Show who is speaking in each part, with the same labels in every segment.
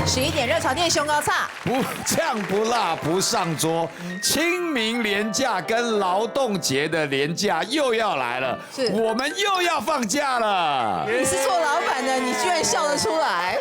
Speaker 1: 11点热炒店熊高叉，
Speaker 2: 不酱不辣不上桌，清明连假跟劳动节的连假又要来了，
Speaker 1: 是
Speaker 2: 我们又要放假了。
Speaker 1: 你是做老板的，你居然笑得出来？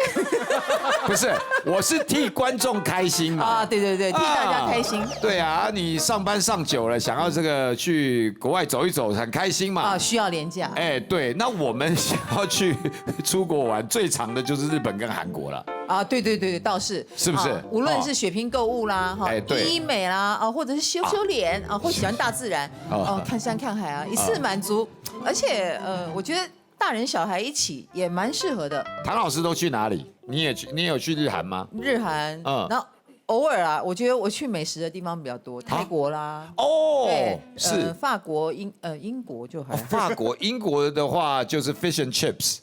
Speaker 2: 不是，我是替观众开心嘛。
Speaker 1: 啊，对对对，替大家开心。
Speaker 2: 对啊，你上班上久了，想要这个去国外走一走，很开心嘛。
Speaker 1: 啊，需要廉价。
Speaker 2: 哎，对，那我们想要去出国玩，最长的就是日本跟韩国了。
Speaker 1: 啊，对对对，倒是，
Speaker 2: 是不是
Speaker 1: 无论是血拼购物啦，哈，
Speaker 2: 对
Speaker 1: 医美啦，啊，或者是修脸啊，或喜欢大自然，哦，看山看海啊，一次满足。而且，我觉得大人小孩一起也蛮适合的。
Speaker 2: 唐老师都去哪里？你也有去日韩吗？
Speaker 1: 日韩，然后偶尔啊，我觉得我去美食的地方比较多，泰国啦，
Speaker 2: 哦，是
Speaker 1: 法国、英国就还。
Speaker 2: 法国、英国的话就是 fish and chips，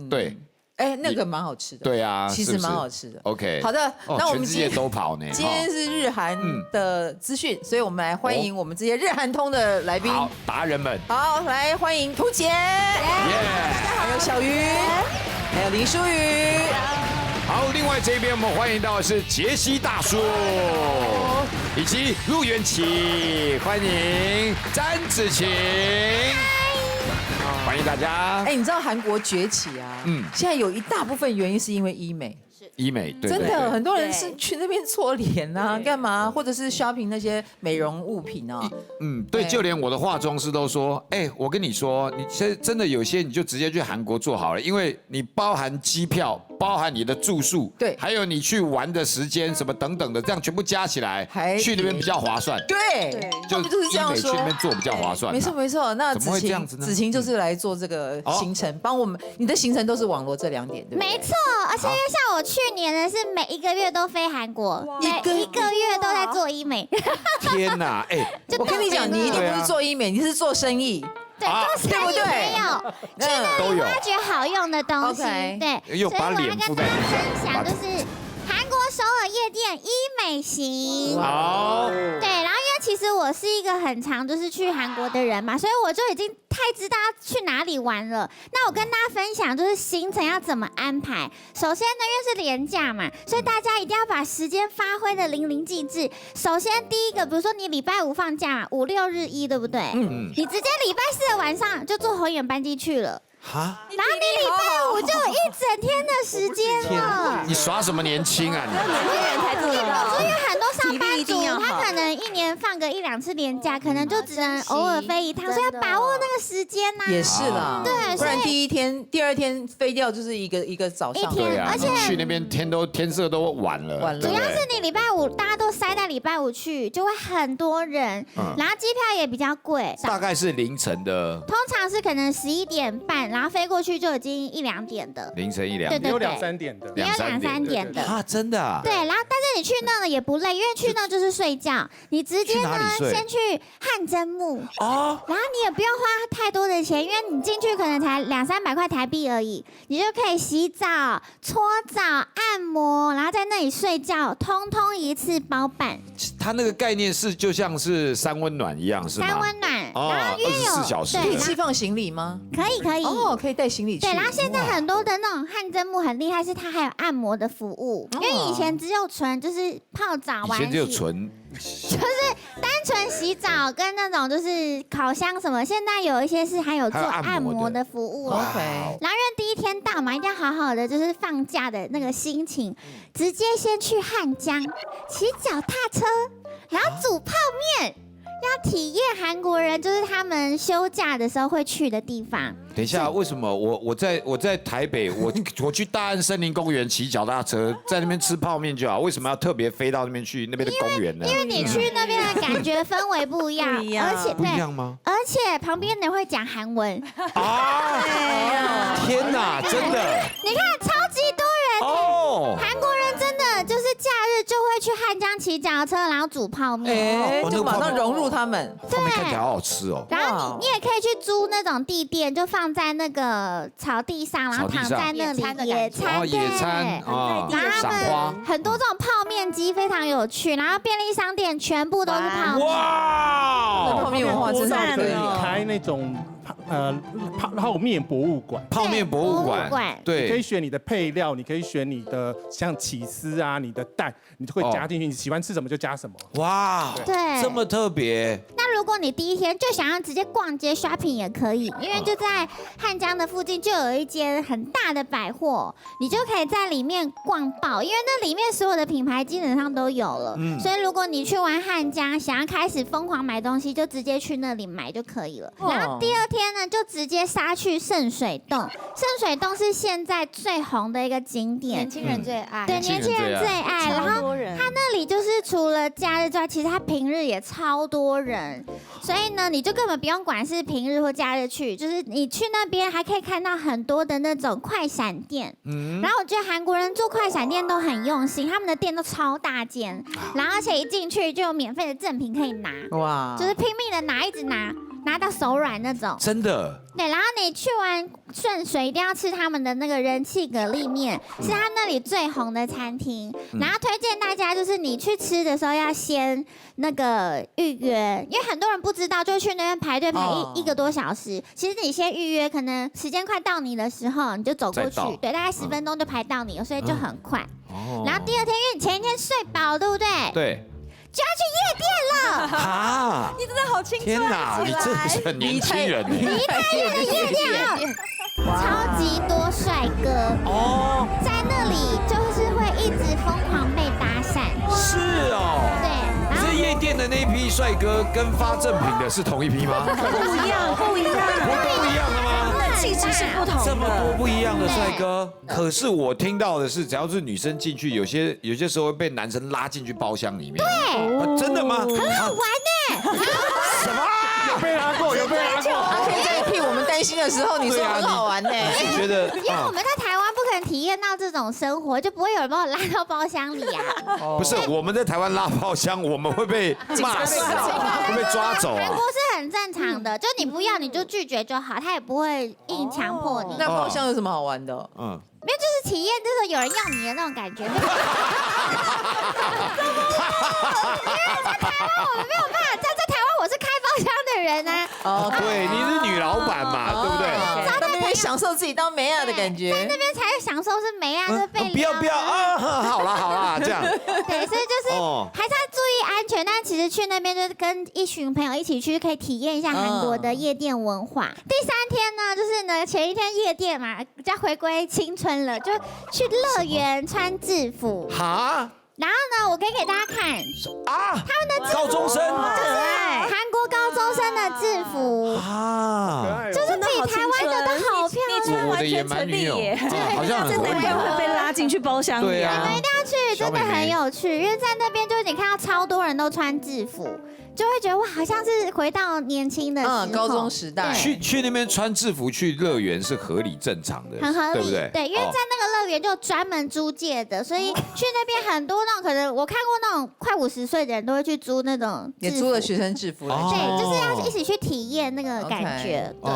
Speaker 2: 对。
Speaker 1: 哎，那个蛮好吃的。
Speaker 2: 对啊，
Speaker 1: 其实蛮好吃的。
Speaker 2: OK，
Speaker 1: 好的，那我们
Speaker 2: 全世界都跑呢。
Speaker 1: 今天是日韩的资讯，所以我们来欢迎我们这些日韩通的来宾。
Speaker 2: 好，达人们。
Speaker 1: 好，来欢迎涂姐，还有小鱼，还有林书宇。
Speaker 2: 好，另外这边我们欢迎到的是杰西大叔，以及陆元琪，欢迎詹子晴。欢迎大家！
Speaker 1: 哎，你知道韩国崛起啊？现在有一大部分原因是因为医美。
Speaker 2: 医美，对，
Speaker 1: 真的很多人是去那边做脸啊，干嘛，或者是 shopping 那些美容物品啊。
Speaker 2: 对，就连我的化妆师都说，哎，我跟你说，你现在真的有些你就直接去韩国做好了，因为你包含机票，包含你的住宿，
Speaker 1: 对，
Speaker 2: 还有你去玩的时间什么等等的，这样全部加起来，去那边比较划算。
Speaker 1: 对，
Speaker 2: 就是这样说，去那边做比较划算。
Speaker 1: 没错没错，那
Speaker 2: 怎么会这样子呢？
Speaker 1: 子晴就是来做这个行程，帮我们，你的行程都是网罗这2点，对不对？
Speaker 3: 没错，而且因为像我去年呢是每一个月都飞韩国，每一个月都在做医美。
Speaker 2: 天哪，哎，
Speaker 1: 我跟你讲，你一定不是做医美，你是做生意。
Speaker 3: 对，做生意没有，去那里挖掘好用的东西。对，
Speaker 2: 所以我要跟大家
Speaker 3: 分享就是韩国首尔夜店医美行。
Speaker 2: 好，
Speaker 3: 对，然后因为其实我是一个很常就是去韩国的人嘛，所以我就已经太知道去哪里玩了。那我跟大家分享就是行程要怎么安排。首先呢，因为是连假嘛，所以大家一定要把时间发挥的淋漓尽致。首先第一个，比如说你礼拜5放假嘛，5、6日1，对不对？你直接礼拜4的晚上就坐红眼班机去了。然后你礼拜5就有一整天的时间了。
Speaker 2: 你耍什么年轻啊你？
Speaker 3: 年轻人才做得到。所以很多上班族他可能1年放个1、2次连假，可能就只能偶尔飞一趟，所以要把握那个时间呐。
Speaker 1: 也是啦，
Speaker 3: 对，
Speaker 1: 不然第2天飞掉就是一个早上。
Speaker 2: 对啊，
Speaker 3: 而且
Speaker 2: 去那边天色都晚了。
Speaker 3: 主要是你礼拜5大家都塞在礼拜5去，就会很多人，然后机票也比较贵。
Speaker 2: 大概是凌晨的。
Speaker 3: 通常是可能11点半，然后飞过去就已经1、2点的。
Speaker 2: 凌晨1、2点。
Speaker 3: 对，
Speaker 4: 有2、3点的。
Speaker 3: 也有2、3点的
Speaker 2: 啊，真的啊。
Speaker 3: 对，然后但是你去那个也不累，因为去那就是睡觉，你直接呢先去汗蒸幕哦，然后你也不用花太多的钱，因为你进去可能才200、300块台币而已，你就可以洗澡、搓澡、按摩，然后在那里睡觉，通通一次包办。
Speaker 2: 它那个概念是就像是3温暖一样，是吗？3
Speaker 3: 温暖，然后因为
Speaker 2: 24小时
Speaker 1: 可以寄放行李吗？
Speaker 3: 可以
Speaker 1: 哦，可以带行李去。
Speaker 3: 对，然后现在很多的那种汗蒸幕很厉害，是它还有按摩的服务，因为以前只有纯就是泡澡玩，
Speaker 2: 以前只有纯。
Speaker 3: 就是单纯洗澡跟那种就是烤箱什么，现在有一些是还有做按摩的服务了。
Speaker 1: OK，
Speaker 3: 然后因为第1天到嘛，一定要好好的就是放假的那个心情，直接先去汉江骑脚踏车，然后煮泡面。要体验韩国人就是他们休假的时候会去的地方。
Speaker 2: 等一下，为什么我在台北，我去大安森林公园骑脚踏车，在那边吃泡面就好，为什么要特别飞到那边去那边的公园呢？
Speaker 3: 因为你去那边的感觉氛围不一样，而且
Speaker 2: 不一样吗？
Speaker 3: 而且旁边人会讲韩文
Speaker 2: 啊！天哪，真的！
Speaker 3: 你看，超级多人哦，韩国人真的就是假日就会去汉江骑脚踏车，然后煮泡面，
Speaker 1: 就马上融入他们。
Speaker 2: 泡面看起来好好吃哦。
Speaker 3: 然后你也可以去租那种地垫，就放在那个草地上，然后躺在那里野餐，
Speaker 2: 野餐啊，赏花，
Speaker 3: 很多这种泡面机非常有趣，然后便利商店全部都是泡面。
Speaker 1: 哇，泡面文化真的可以
Speaker 4: 开那种泡面博物馆。
Speaker 2: 泡面博物馆，对，
Speaker 4: 你可以选你的配料，你可以选你的像起司啊，你的蛋，你就会加进去，你喜欢吃什么就加什么。
Speaker 2: 哇，
Speaker 3: 对，
Speaker 2: 这么特别。
Speaker 3: 那如果你第一天就想要直接逛街 shopping 也可以，因为就在汉江的附近就有一间很大的百货，你就可以在里面逛爆，因为那里面所有的品牌基本上都有了。所以如果你去玩汉江，想要开始疯狂买东西，就直接去那里买就可以了。然后第二天呢，就直接杀去圣水洞。圣水洞是现在最红的一个景点，
Speaker 5: 年轻人最爱。
Speaker 3: 对，年轻人最爱。然后它那里就是除了假日之外，其实它平日也超多人，所以呢，你就根本不用管是平日或假日去，就是你去那边还可以看到很多的那种快闪店。然后我觉得韩国人做快闪店都很用心，他们的店都超大间，然后而且一进去就有免费的赠品可以拿，哇，就是拼命的拿，一直拿到手软那种。
Speaker 2: 真的。
Speaker 3: 对，然后你去完顺水一定要吃他们的那个人气蛤蜊面，是他那里最红的餐厅。然后推荐大家就是你去吃的时候要先那个预约，因为很多人不知道，就去那边排队排一个多小时。其实你先预约，可能时间快到你的时候，你就走过去，对，大概10分钟就排到你了，所以就很快。然后第二天，因为你前一天睡饱，对不对？
Speaker 2: 对。
Speaker 3: 就要去夜店了
Speaker 2: 啊！
Speaker 5: 你真的好青春！
Speaker 2: 天哪，你真的是很年轻人。
Speaker 3: 梨泰院的夜店啊，超级多帅哥哦，在那里就是会一直疯狂被搭讪。
Speaker 2: 是哦。对。这夜店的那一批帅哥跟发赠品的是同一批吗？
Speaker 5: 不一样，不一样，
Speaker 2: 不一样的吗？
Speaker 5: 气质是不同的。
Speaker 2: 这么多不一样的帅哥，可是我听到的是，只要是女生进去，有些时候会被男生拉进去包厢里面。
Speaker 3: 对，
Speaker 2: 真的吗？
Speaker 3: 很好玩呢。
Speaker 2: 什么？
Speaker 4: 有被拉过，有被拉过。
Speaker 1: 可以在一批我们担心的时候，你说很好玩呢。
Speaker 2: 我觉得，
Speaker 3: 因为我们在台湾不可能体验到这种生活，就不会有人把我拉到包厢里啊。
Speaker 2: 不是，我们在台湾拉包厢，我们会被骂死，会被抓走啊。
Speaker 3: 韩国是很正常的，就你不要你就拒绝就好，他也不会硬强迫你。
Speaker 1: 那包厢有什么好玩的？
Speaker 3: 没有，就是体验，就是有人要你的那种感觉。因为在台湾我们没有办法，在台湾我是开包厢的人啊。
Speaker 2: 对，你是女老板嘛，对不对？
Speaker 1: 在那边享受自己当梅亚的感觉，
Speaker 3: 在那边才享受是梅亚的被
Speaker 2: 不要啊！好啦，这样。
Speaker 3: 对，所以就是还是要注意安全。但其实去那边就是跟一群朋友一起去，可以体验一下韩国的夜店文化。第3天呢，就是呢前一天夜店嘛，要回归青春了，就去乐园穿制服。哈。然后呢，我可以给大家看啊，他们的制服
Speaker 2: 高中生，
Speaker 3: 对，韩国高中生的制服啊，就是比台湾的都好漂亮，
Speaker 5: 完全成立耶，
Speaker 2: 好像
Speaker 5: 真的会被拉进去包厢里。
Speaker 2: 对啊，
Speaker 3: 你们一定要去，真的很有趣，因为在那边就是你看到超多人都穿制服。就会觉得哇，好像是回到年轻的时候，
Speaker 1: 高中时代。
Speaker 2: 去那边穿制服去乐园是合理正常的，
Speaker 3: 很合理，
Speaker 2: 对不对？
Speaker 3: 对，因为在那个乐园就专门租借的，所以去那边很多那种可能我看过那种快50岁的人都会去租那种，
Speaker 1: 也租了学生制服，
Speaker 3: 对，就是要一起去体验那个感觉。对，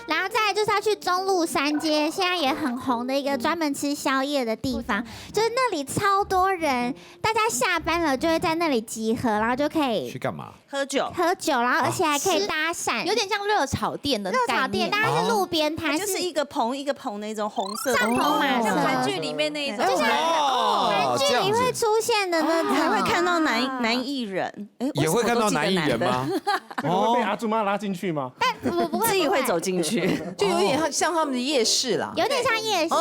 Speaker 3: 然后再来就是要去中路3街，现在也很红的一个专门吃宵夜的地方，就是那里超多人，大家下班了就会在那里集合，然后就可以
Speaker 2: 去干嘛？
Speaker 5: 喝酒，
Speaker 3: 然后而且还可以搭讪，
Speaker 5: 有点像热炒店的
Speaker 3: 热炒店，当然是路边摊，
Speaker 5: 就是一个棚一个棚那种红色
Speaker 3: 帐篷马车，
Speaker 5: 像韩剧里面那一种，
Speaker 3: 就像韩剧里会出现的那种，
Speaker 5: 还会看到男艺人，
Speaker 2: 也会看到男艺人吗？
Speaker 4: 会被阿朱妈拉进去吗？
Speaker 3: 但我不会，
Speaker 5: 自己会走进去，
Speaker 1: 就有点像他们的夜市啦，
Speaker 3: 有点像夜市。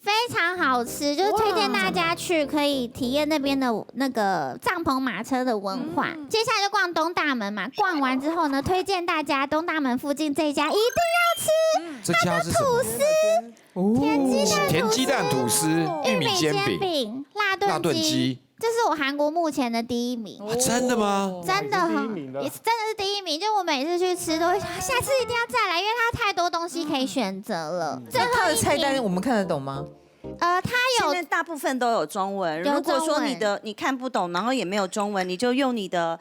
Speaker 3: 非常好吃，就是推荐大家去，可以体验那边的那个帐篷马车的文化。接下来就逛东大门嘛，逛完之后呢，推荐大家东大门附近这一家一定要吃，
Speaker 2: 这家是
Speaker 3: 吐司，
Speaker 2: 田鸡蛋吐司、玉米煎饼、
Speaker 3: 辣炖鸡。这是我韩国目前的第1名。
Speaker 2: 真的吗？
Speaker 3: 真的也是真的是第1名。就我每次去吃都会，下次一定要再来，因为它太多东西可以选择了。
Speaker 1: 它的菜单我们看得懂吗？
Speaker 3: 它有，
Speaker 5: 现在大部分都有中文。如果说你看不懂，然后也没有中文，你就用你的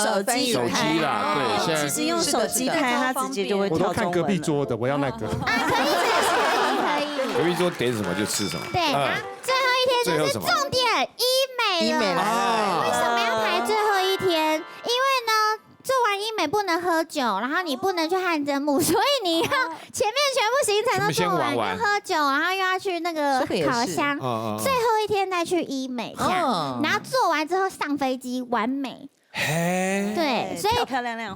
Speaker 5: 手机
Speaker 2: 拍啦。对，
Speaker 5: 其实用手机拍，它直接就会跳中文。
Speaker 4: 我都看隔壁桌的，我要那个。
Speaker 3: 可以。
Speaker 2: 隔壁桌点什么就吃什么。
Speaker 3: 对，然后最后一天就是重点医美了。为什么要排最后一天？因为呢，做完医美不不能喝酒，然后你不能去汗蒸木，所以你要前面全部行程都做完，要喝酒，然后又要去那个烤箱，最后一天再去医美，这样，然后做完之后上飞机完美。对，所以
Speaker 5: 漂漂亮亮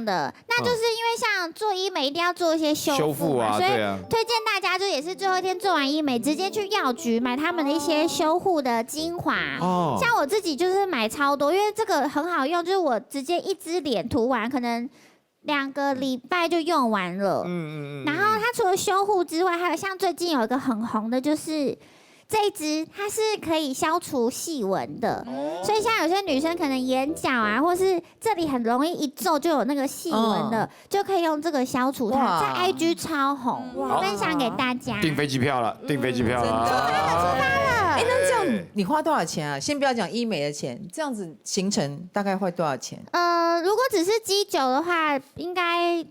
Speaker 3: 的，那就是因为像做医美一定要做一些修复嘛，所以推荐大家就也是最后一天做完医美，直接去药局买他们的一些修护的精华。像我自己就是买超多，因为这个很好用，就是我直接一支脸涂完，可能2个礼拜就用完了。然后它除了修护之外，还有像最近有一个很红的，就是这一支它是可以消除细纹的，所以像有些女生可能眼角啊，或是这里很容易一皱就有那个细纹的，就可以用这个消除它。在 IG 超红，分享给大家。
Speaker 2: 订飞机票了，订飞机票了。
Speaker 1: 哎，那这样你花多少钱啊？先不要讲医美的钱，这样子行程大概花多少钱？
Speaker 3: 如果只是基酒的话，应该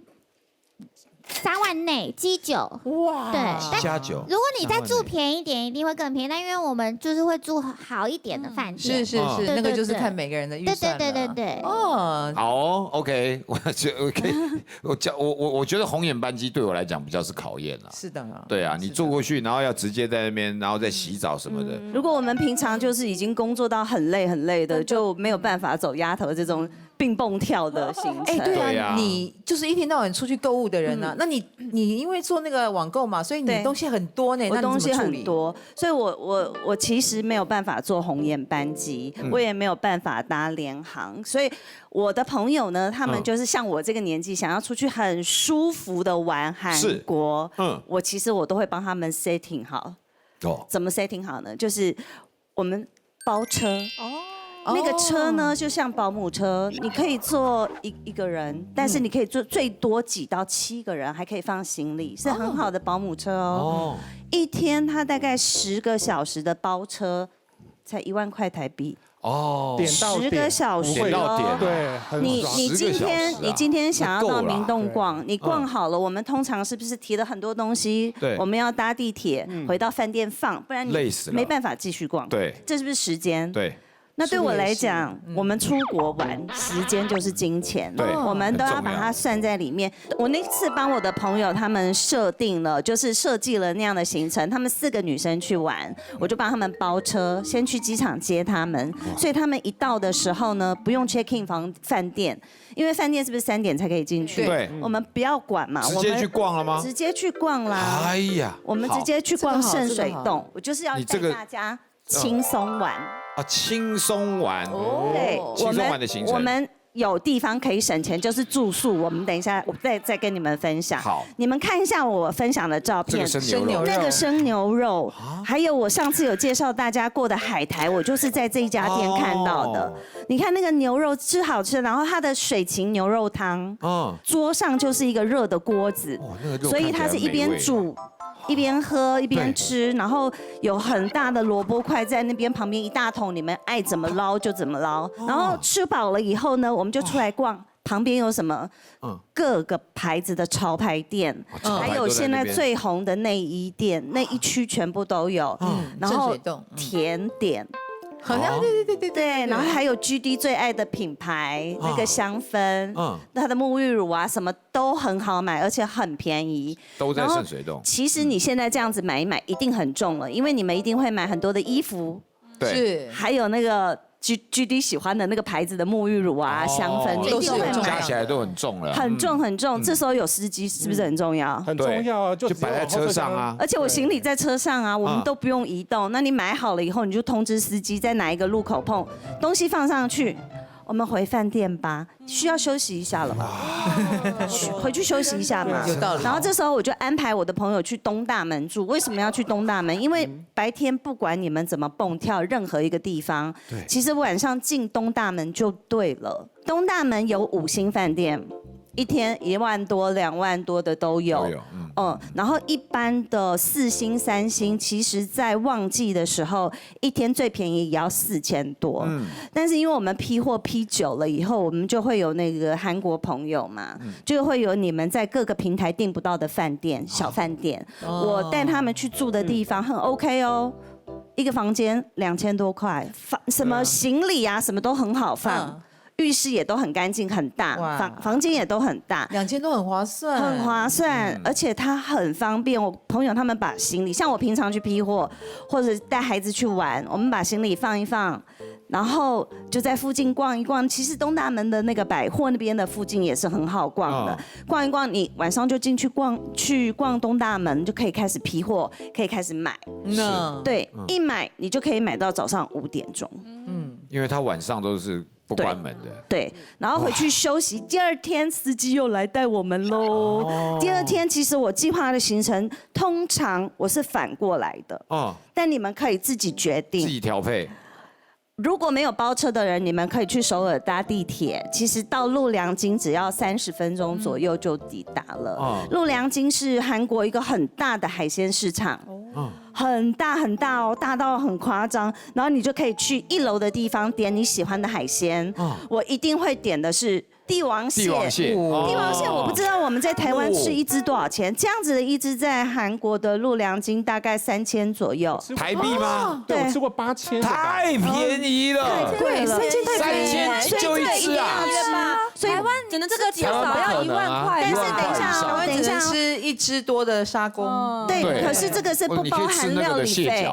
Speaker 3: 3万内基酒，哇，对，
Speaker 2: 加酒。
Speaker 3: 如果你再住便宜一点，一定会更便宜。但因为我们就是会住好一点的饭店，
Speaker 1: 是，那个就是看每个人的预算。
Speaker 3: 对。
Speaker 2: 哦，好 ，OK， 我觉得红眼班机对我来讲比较是考验了。
Speaker 1: 是的啊。
Speaker 2: 对啊，你坐过去，然后要直接在那边，然后再洗澡什么的。
Speaker 5: 如果我们平常就是已经工作到很累的，就没有办法走丫头这种并蹦跳的行程。
Speaker 1: 哎，对啊，你就是一天到晚出去购物的人啊。那你因为做那个网购嘛，所以你东西很多呢。
Speaker 5: 我东西很多，所以我其实没有办法坐红眼班机，我也没有办法搭联航，所以我的朋友呢，他们就是像我这个年纪，想要出去很舒服的玩韩国，我其实我都会帮他们 setting 好。怎么 setting 好呢？就是我们包车。那个车呢，就像保姆车，你可以坐一个人，但是你可以坐最多挤到7个人，还可以放行李，是很好的保姆车哦。一天它大概10个小时的包车，才1万块台币。
Speaker 4: 点到点，
Speaker 5: 10个小时
Speaker 2: 哦，
Speaker 4: 对，很爽。
Speaker 5: 你今天想要到明洞逛，你逛好了，我们通常是不是提了很多东西？
Speaker 2: 对，
Speaker 5: 我们要搭地铁回到饭店放，不然你
Speaker 2: 累死了，
Speaker 5: 没办法继续逛。
Speaker 2: 对，
Speaker 5: 这是不是时间？
Speaker 2: 对。
Speaker 5: 那对我来讲，我们出国玩，时间就是金钱，我们都要把它算在里面。我那次帮我的朋友他们设计了那样的行程，他们4个女生去玩，我就帮他们包车，先去机场接他们，所以他们一到的时候呢，不用 check in 饭店，因为饭店是不是3点才可以进去？
Speaker 2: 对，
Speaker 5: 我们不要管嘛，
Speaker 2: 直接去逛了吗？
Speaker 5: 直接去逛啦！
Speaker 2: 哎呀，
Speaker 5: 我们直接去逛圣水洞，我就是要带大家轻松玩。
Speaker 2: 轻松玩，
Speaker 5: 对，
Speaker 2: 轻松玩的行程。
Speaker 5: 我们有地方可以省钱，就是住宿。我们等一下，我再跟你们分享。
Speaker 2: 好，
Speaker 5: 你们看一下我分享的照片，那个生牛肉，还有我上次有介绍大家过的海苔，我就是在这一家店看到的。你看那个牛肉吃好吃，然后它的水芹牛肉汤，桌上就是一个热的锅子，所以它是一边煮。一边喝一边吃，然后有很大的萝卜块在那边旁边一大桶，你们爱怎么捞就怎么捞。然后吃饱了以后呢，我们就出来逛，旁边有什么？各个牌子的潮牌店，还有现在最红的内衣店，那一区全部都有。然后甜点。
Speaker 1: 好像对，
Speaker 5: 然后还有 GD 最爱的品牌那个香氛，它的沐浴乳啊什么都很好买，而且很便宜。
Speaker 2: 都在圣水洞。
Speaker 5: 其实你现在这样子买一买，一定很重了，因为你们一定会买很多的衣服，
Speaker 2: 对，
Speaker 5: 还有那个。GD 喜欢的那个牌子的沐浴乳啊、香氛，你一定会买，
Speaker 2: 加起来都很重了，
Speaker 5: 很重很重。这时候有司机是不是很重要？
Speaker 4: 很重要啊，就
Speaker 2: 摆在车上啊。
Speaker 5: 而且我行李在车上啊，我们都不用移动。那你买好了以后，你就通知司机在哪一个路口碰东西放上去。我们回饭店吧，需要休息一下了吧？回去休息一下嘛。
Speaker 1: 有道理。
Speaker 5: 然后这时候我就安排我的朋友去东大门住。为什么要去东大门？因为白天不管你们怎么蹦跳，任何一个地方，其实晚上进东大门就对了。东大门有5星饭店。一天1万多、2万多的都有，然后一般的4星、3星，其实在旺季的时候，一天最便宜也要4000多。但是因为我们批货批久了以后，我们就会有那个韩国朋友嘛，就会有你们在各个平台订不到的饭店、小饭店，我带他们去住的地方很 OK 哦。一个房间2000多块，什么行李啊，什么都很好放。浴室也都很干净很大，房间也都很大
Speaker 1: ，2间都很划算，
Speaker 5: 很划算，而且它很方便。我朋友他们把行李，像我平常去批货或者带孩子去玩，我们把行李放一放。然后就在附近逛一逛，其实东大门的那个百货那边的附近也是很好逛的。逛一逛，你晚上就进去逛东大门，就可以开始批货，可以开始买。对，一买你就可以买到早上5点钟。
Speaker 2: 因为他晚上都是不关门的。
Speaker 5: 对，然后回去休息，第二天司机又来带我们喽。第二天其实我计划的行程通常我是反过来的。但你们可以自己决定，
Speaker 2: 自己调配。
Speaker 5: 如果没有包车的人，你们可以去首尔搭地铁。其实到陆良京只要30分钟左右就抵达了。陆良京是韩国一个很大的海鲜市场，很大很大哦，大到很夸张。然后你就可以去1楼的地方点你喜欢的海鲜。我一定会点的是帝王蟹。帝王蟹我不知道我们在台湾吃一只多少钱，这样子的一只在韩国的陆良京大概3000左右。
Speaker 2: 台币吗？
Speaker 4: 对，我吃过8000。
Speaker 2: 太便宜了，
Speaker 5: 太贵了
Speaker 2: ，3000就一只啊！
Speaker 6: 台湾只能这个至少要1万块。
Speaker 5: 但是等一下，
Speaker 1: 吃1只多的沙公。
Speaker 5: 对，可是这个是不包含料理费。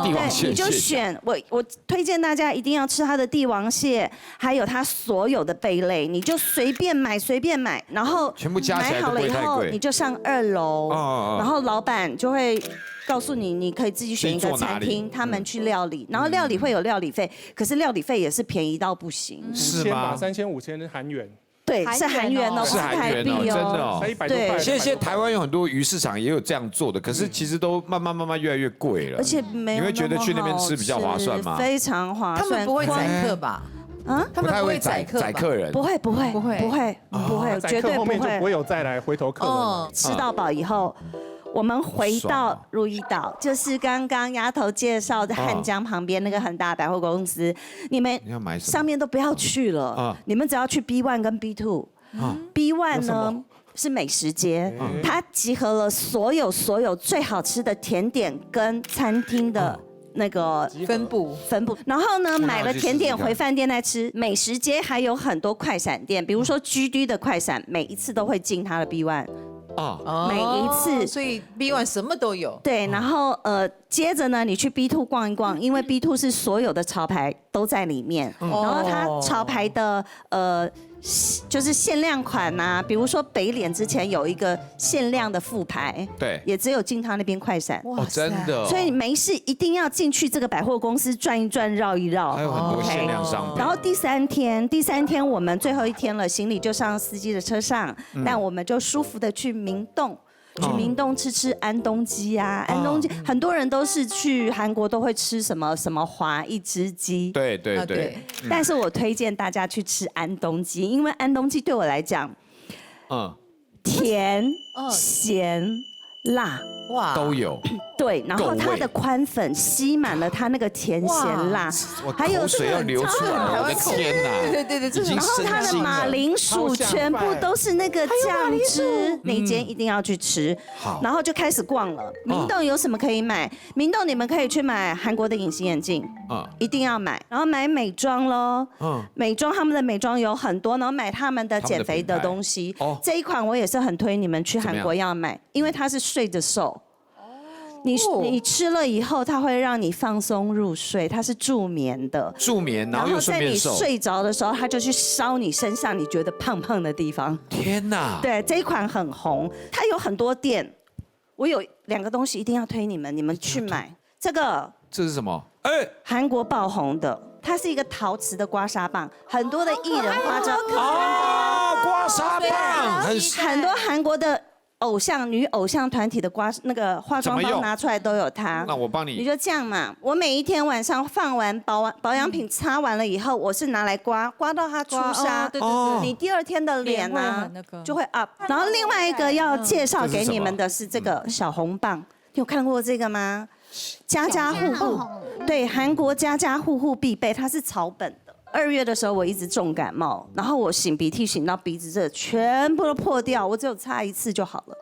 Speaker 5: 对，你就选我推荐大家一定要吃它的帝王蟹，还有它所有的贝类，你就随便买，然后
Speaker 2: 全部加起来
Speaker 5: 买好了以后，你就上2楼，然后老板就会告诉你，你可以自己选一个餐厅，他们去料理，然后料理会有料理费，可是料理费也是便宜到不行。
Speaker 2: 是吗
Speaker 4: ？3000、5000韩元。
Speaker 5: 对，是韩元哦，不是台币哦，
Speaker 2: 真的哦。
Speaker 5: 对，
Speaker 2: 现在台湾有很多鱼市场也有这样做的，可是其实都慢慢越来越贵了。
Speaker 5: 而且没有，
Speaker 2: 你会觉得去那边吃比较划算吗？
Speaker 5: 非常划算。
Speaker 1: 他们不会宰客吧？他们不会宰客人。
Speaker 5: 不会，绝对不会。
Speaker 4: 后面就不会有再来回头客人。
Speaker 5: 吃到饱以后。我们回到如意岛，就是刚刚丫头介绍的汉江旁边那个很大的百货公司，你们上面都不要去了，你们只要去 B1 跟 B2。B1 呢是美食街，它集合了所有最好吃的甜点跟餐厅的那个
Speaker 1: 分布，
Speaker 5: 然后呢，买了甜点回饭店再吃。美食街还有很多快闪店，比如说 GD 的快闪，每一次都会进它的 B1。每一次，
Speaker 1: 所以 B1 什么都有。
Speaker 5: 对，然后接着呢，你去 B2 逛一逛，因为 B2 是所有的潮牌都在里面，然后它潮牌的就是限量款呐，比如说北脸之前有一个限量的副牌，
Speaker 2: 对，
Speaker 5: 也只有进他那边快闪。
Speaker 2: 哦，真的。
Speaker 5: 所以没事一定要进去这个百货公司转一转、绕一绕。
Speaker 2: 还有很多限量商品。
Speaker 5: 然后第三天我们最后一天了，行李就上司机的车上，但我们就舒服的去明洞。去明洞吃安东鸡啊，安东鸡很多人都是去韩国都会吃什么华一只鸡，
Speaker 2: 对。
Speaker 5: 但是我推荐大家去吃安东鸡，因为安东鸡对我来讲，甜、咸、辣
Speaker 2: 都有。
Speaker 5: 对，然后它的宽粉吸满了它那个甜咸辣，
Speaker 2: 还有水要流出来，我的天哪！
Speaker 1: 对，
Speaker 5: 然后它的马铃薯全部都是那个酱汁，那间一定要去吃。好，然后就开始逛了。明洞有什么可以买？明洞你们可以去买韩国的隐形眼镜，一定要买。然后买美妆喽，美妆他们的美妆有很多，然后买他们的减肥的东西。这一款我也是很推你们去韩国要买，因为它是睡着瘦。你吃了以后，它会让你放松入睡，它是助眠的。
Speaker 2: 助眠，然后又顺便瘦。
Speaker 5: 在你睡着的时候，它就去烧你身上你觉得胖胖的地方。
Speaker 2: 天哪！
Speaker 5: 对，这一款很红，它有很多店。我有2个东西一定要推你们去买。这
Speaker 2: 是什么？
Speaker 5: 韩国爆红的，它是一个陶瓷的刮痧棒，很多的艺人花着
Speaker 2: 刮痧棒，
Speaker 5: 很多韩国的。女偶像团体的那个化妆包拿出来都有它。
Speaker 2: 那我帮你。
Speaker 5: 你就这样嘛，我每一天晚上放完保养品擦完了以后，我是拿来刮到它出痧。
Speaker 6: 对，
Speaker 5: 你第2天的脸呢就会 up。然后另外一个要介绍给你们的是这个小红棒，你有看过这个吗？家家户户，对，韩国家家户户必备，它是草本的。2月的时候我一直重感冒，然后我擤鼻涕擤到鼻子这全部都破掉，我只有擦1次就好了。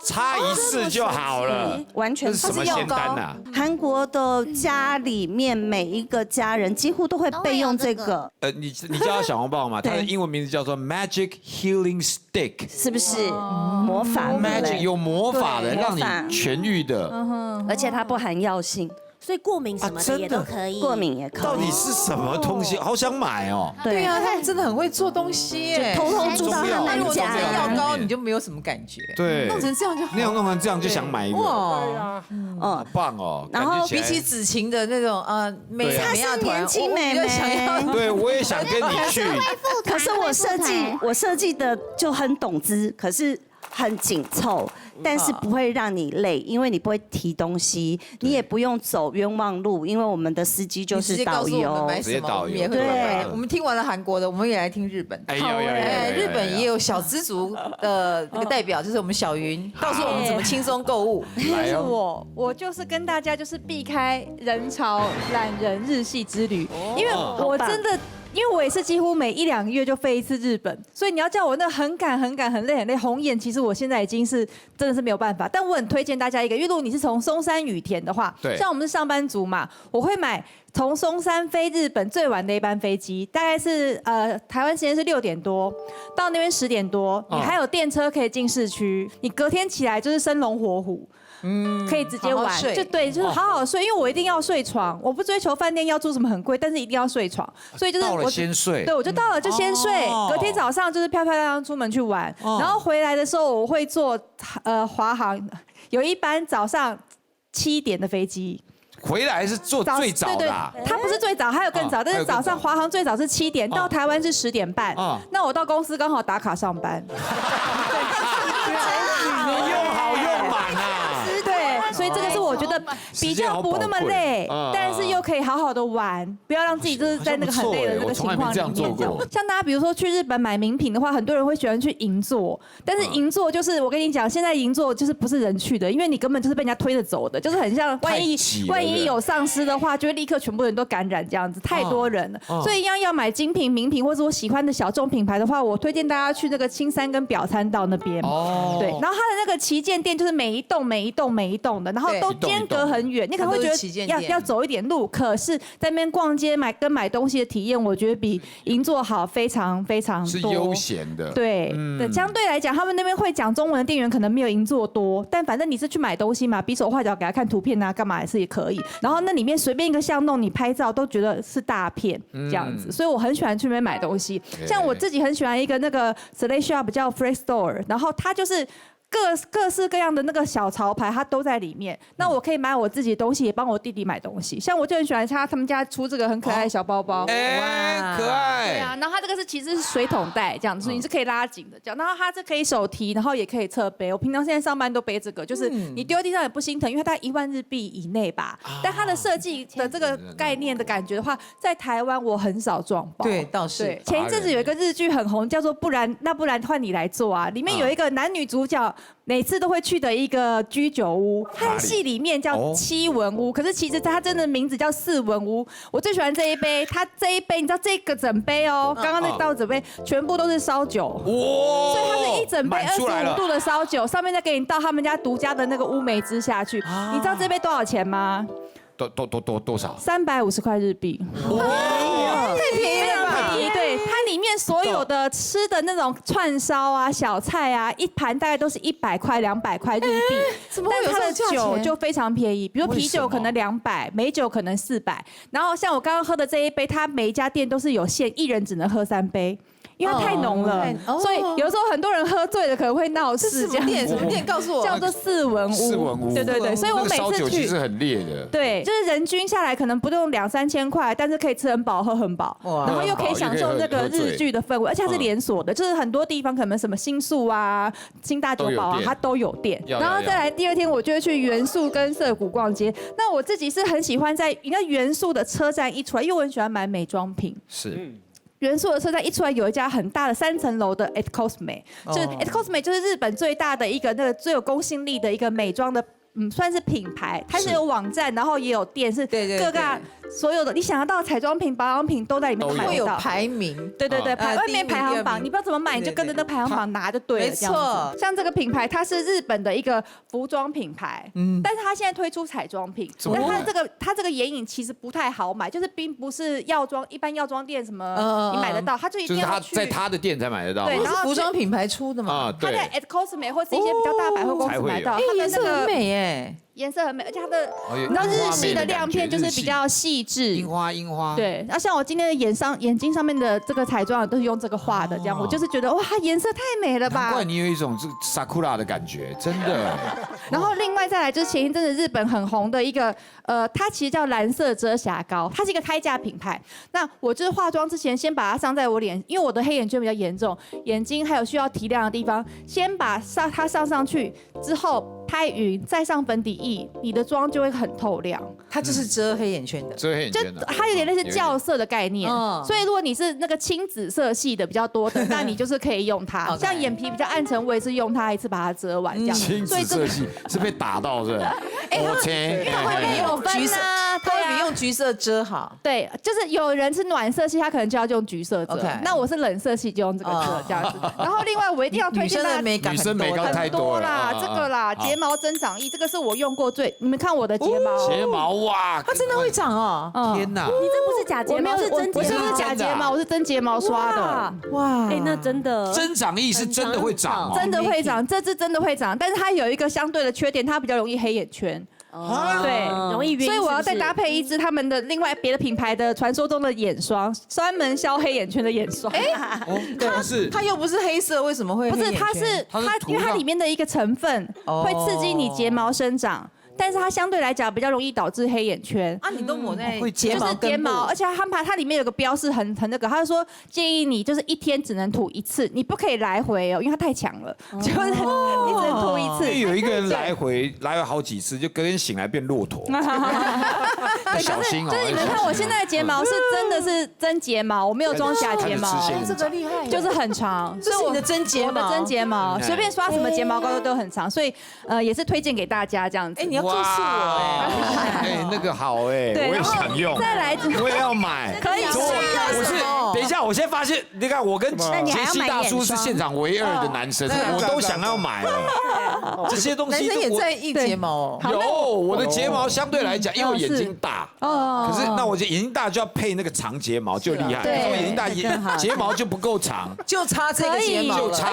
Speaker 2: 擦一次就好了，
Speaker 5: 完全
Speaker 2: 这是什么仙丹啊？
Speaker 5: 韩国的家里面每一个家人几乎都会备用这个。
Speaker 2: 你叫它小红帽嘛？它的英文名字叫做 Magic Healing Stick，
Speaker 5: 是不是魔法
Speaker 2: ？Magic 有魔法的，让你痊愈的，
Speaker 5: 而且它不含药性。
Speaker 7: 所以过敏什么的也都可以，
Speaker 5: 过敏也可以。
Speaker 2: 到底是什么东西？好想买哦。
Speaker 1: 对啊，他们真的很会做东西耶，
Speaker 5: 偷偷住到他们家。
Speaker 1: 药膏你就没有什么感觉，
Speaker 2: 对，
Speaker 1: 弄成这样就好。
Speaker 2: 弄成这样就想买一个。
Speaker 1: 哇，
Speaker 2: 好棒哦！
Speaker 5: 然后
Speaker 1: 比起子晴的那种美亚团，
Speaker 5: 年轻美眉，
Speaker 2: 对我也想跟你去。
Speaker 5: 可是我设计的就很懂姿，可是很紧凑。但是不会让你累，因为你不会提东西，你也不用走冤枉路，因为我们的司机就是导游，
Speaker 1: 直接导游。
Speaker 5: 对，
Speaker 1: 我们听完了韩国的，我们也来听日本。
Speaker 2: 有，
Speaker 1: 日本也有小资族的那个代表，就是我们小云，告诉我们怎么轻松购物。
Speaker 6: 是我就是跟大家就是避开人潮懒人日系之旅，因为我真的。因为我也是几乎每1-2个月就飞一次日本，所以你要叫我那很赶、很累，红眼，其实我现在已经是真的是没有办法。但我很推荐大家一个，因为如果你是从松山羽田的话，像我们是上班族嘛，我会买从松山飞日本最晚的一班飞机，大概是台湾时间是6点多，到那边10点多，你还有电车可以进市区，你隔天起来就是生龙活虎。可以直接玩，就对，就是好好睡，因为我一定要睡床，我不追求饭店要住什么很贵，但是一定要睡床，所以就是
Speaker 2: 到了先睡，
Speaker 6: 对，我就到了就先睡，隔天早上就是漂漂亮亮出门去玩，然后回来的时候我会坐华航，有一班早上7点的飞机。
Speaker 2: 回来是坐最早的，
Speaker 6: 它不是最早，还有更早，但是早上华航最早是7点，到台湾是10点半，那我到公司刚好打卡上班。
Speaker 2: 你用好用满啊！
Speaker 6: 对，所以这个是我觉得比较不那么累，但是又可以好好的玩，不要让自己就是在那个很累的那个情况里面。像大家比如说去日本买名品的话，很多人会喜欢去银座，但是银座就是我跟你讲，现在银座就是不是人去的，因为你根本就是被人家推着走的，就是很像万一有丧尸的话，就会立刻全部人都感染这样子，太多人了。所以要买精品名品或者我喜欢的小众品牌的话，我推荐大家去那个青山跟表参道那边。对，然后它的那个旗舰店就是每一栋的，然后都间隔很远，你可能会觉得要走一点路，可是在那边逛街买东西的体验，我觉得比银座好非常多，
Speaker 2: 是悠闲的。
Speaker 6: 对，相对来讲，他们那边会讲中文的店员可能没有银座多，但反正你是去买东西嘛，比手画脚给他看图片啊，干嘛也可以。然后那里面随便一个巷弄，你拍照都觉得是大片这样子，所以我很喜欢去那边买东西。像我自己很喜欢一个那个 Slay Shop 叫 Free Store， 然后它就是各式各样的那个小潮牌，它都在里面。那我可以买我自己的东西，也帮我弟弟买东西。像我就很喜欢他们家出这个很可爱的小包包，
Speaker 2: 可爱。
Speaker 6: 对啊，然后它这个其实是水桶袋这样子，所以你是可以拉紧的这样。然后它是可以手提，然后也可以侧背。我平常现在上班都背这个，就是你丢地上也不心疼，因为它1万日币以内吧。但它的设计的这个概念的感觉的话，在台湾我很少撞包。
Speaker 1: 对，倒是。
Speaker 6: 对，前一阵子有一个日剧很红，叫做不然换你来做啊，里面有一个男女主角。每次都会去的一个居酒屋，它戏里面叫7文屋，可是其实它真的名字叫4文屋。我最喜欢这一杯，它这一杯你知道这个整杯哦，刚刚那道整杯全部都是烧酒，所以它是一整杯25度的烧酒，上面再给你倒他们家独家的那个乌梅汁下去。你知道这杯多少钱吗？
Speaker 2: 多少
Speaker 6: ？350块日币。太便宜了吧？对，它里面所有的吃的那种串烧啊、小菜啊，一盘大概都是100块、200块日币。但它的酒就非常便宜，比如啤酒可能200，美酒可能400。然后像我刚刚喝的这一杯，它每一家店都是有限，一人只能喝3杯。因为它太浓了，所以有时候很多人喝醉了可能会闹事。这样
Speaker 1: 什么店？告诉我。
Speaker 6: 叫做4文屋。对，所以我每次去。
Speaker 2: 烧酒其实很烈的。
Speaker 6: 对，就是人均下来可能不用2-3千块，但是可以吃很饱、喝很饱，然后又可以享受那个日剧的氛围，而且它是连锁的，就是很多地方可能什么新宿啊、新大久保啊，它都有店。然后再来第2天，我就会去元素跟涩谷逛街。那我自己是很喜欢在你看元素的车站一出来，因为我很喜欢买美妆品。
Speaker 2: 是。
Speaker 6: 元素的车站一出来，有一家很大的3层楼的 It Cosme， 就是 It Cosme 就是日本最大的一个那个最有公信力的一个美妆的。算是品牌，它是有网站，然后也有店，是各个所有的你想要到的彩妆品、保养品都在里面买
Speaker 1: 会有
Speaker 6: 得到。
Speaker 1: 排名，
Speaker 6: 对对对，外面排行榜，
Speaker 1: 第一名
Speaker 6: 你不知道怎么买，你就跟着那排行榜拿就对了。
Speaker 1: 没错，
Speaker 6: 像这个品牌，它是日本的一个服装品牌，但是它现在推出彩妆品，但它这个眼影其实不太好买，就是并不是一般药妆店什么你买得到，它就一定要去
Speaker 2: 在他的店才买得到。
Speaker 6: 对，
Speaker 1: 然后服装品牌出的嘛，
Speaker 6: 它在 at Cosme 或是一些比较大百货公司买到，它
Speaker 1: 颜色很美哎。
Speaker 6: 颜色很美，而且它的你知道日式的亮片就是比较细致，
Speaker 2: 樱花。
Speaker 6: 对，那像我今天的眼睛上面的这个彩妆都是用这个画的，这样我就是觉得哇，它颜色太美了吧。
Speaker 2: 难怪你有一种这 sakura 的感觉，真的。
Speaker 6: 然后另外再来就是前一阵子日本很红的一个它其实叫蓝色遮瑕膏，它是一个胎价品牌。那我就是化妆之前先把它上在我脸，因为我的黑眼圈比较严重，眼睛还有需要提亮的地方，先把它上去之后拍匀，再上粉底液，你的妆就会很透亮。
Speaker 1: 它就是遮黑眼圈的，
Speaker 2: 遮黑眼圈的，
Speaker 6: 它有点类似校色的概念。所以如果你是那个青紫色系的比较多的，那你就是可以用它。像眼皮比较暗沉，我也是用它一次把它遮完这样。
Speaker 2: 青紫色系是被打到是？我天，
Speaker 6: 它会有分啊，
Speaker 1: 它会比用橘色遮好。
Speaker 6: 对，就是有人是暖色系，他可能就要用橘色遮。那我是冷色系，就用这个遮这样子。然后另外我一定要推荐大家，
Speaker 2: 女生美感太多
Speaker 6: 啦，这个啦，睫毛增长液，这个是我用过你们看我的睫毛，
Speaker 2: 睫毛哇，
Speaker 1: 它真的会长哦！
Speaker 2: 天哪，
Speaker 7: 你这不是假睫毛，是真睫毛，
Speaker 6: 不是假睫毛，我是真睫毛刷的。
Speaker 7: 哇，哎，那真的
Speaker 2: 增长液是真的会长，
Speaker 6: 真的会长，这支真的会长，但是它有一个相对的缺点，它比较容易黑眼圈。对，
Speaker 7: 容易晕，
Speaker 6: 所以我要再搭配一支他们的另外别的品牌的传说中的眼霜，专门消黑眼圈的眼霜。
Speaker 1: 它又不是黑色，为什么会？
Speaker 6: 不是，它因为它里面的一个成分会刺激你睫毛生长。但是它相对来讲比较容易导致黑眼圈
Speaker 1: 啊！你都抹在
Speaker 6: 睫毛，而且它里面有个标示很那个，他就说建议你就是一天只能涂一次，你不可以来回哦，因为它太强了，就是你只能涂一次。
Speaker 2: 因为有一个人来回好几次，就隔天醒来变骆驼。小心哦！
Speaker 6: 就是你们看我现在的睫毛是真的是真睫毛，我没有装假睫毛，
Speaker 1: 这个厉害，
Speaker 6: 就是很长。
Speaker 1: 这是你的真睫毛，
Speaker 6: 真睫毛，随便刷什么睫毛膏都很长，所以也是推荐给大家这样子。
Speaker 1: 哎，你要。告诉我
Speaker 2: 哎，那个好哎，我也想用。
Speaker 6: 再来，
Speaker 2: 我也要买。
Speaker 6: 可以。
Speaker 2: 我是等一下，我先发现，你看我跟杰西大叔是现场唯二的男生，我都想要买这些东西。
Speaker 1: 男生也在意睫毛
Speaker 2: 有我的睫毛相对来讲，因为我眼睛大，可是那我眼睛大就要配那个长睫毛就厉害。我眼睛大，睫毛就不够长，
Speaker 1: 就差这个睫毛，
Speaker 2: 就差，